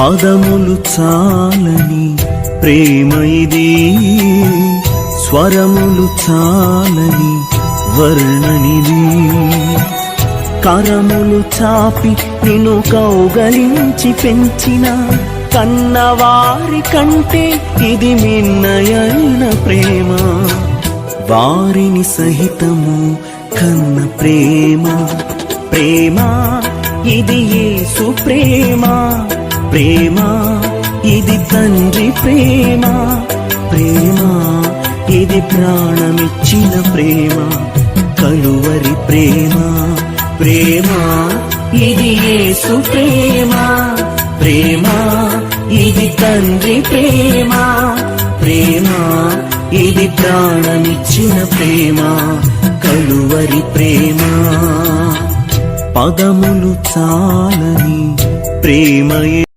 పదములు చాలని ప్రేమ ఇది, స్వరములు చాలని వర్ణనిది. కరములు చాపి నిన్ను కౌగలించి పెంచిన కన్నవారి కంటే ఇది మిన్నయైన ప్రేమ. వారిని సహితము కన్న ప్రేమ, ప్రేమ ఇది యేసు ప్రేమ. ప్రేమ ఇది తండ్రి ప్రేమ, ప్రేమ ఇది ప్రాణమిచ్చిన ప్రేమ. కలువరి ప్రేమ, ప్రేమ ఇది యేసు ప్రేమ. ప్రేమ ఇది తండ్రి ప్రేమ, ప్రేమ ఇది ప్రాణమిచ్చిన ప్రేమ. కలువరి ప్రేమ. పదములు చాలని ప్రేమ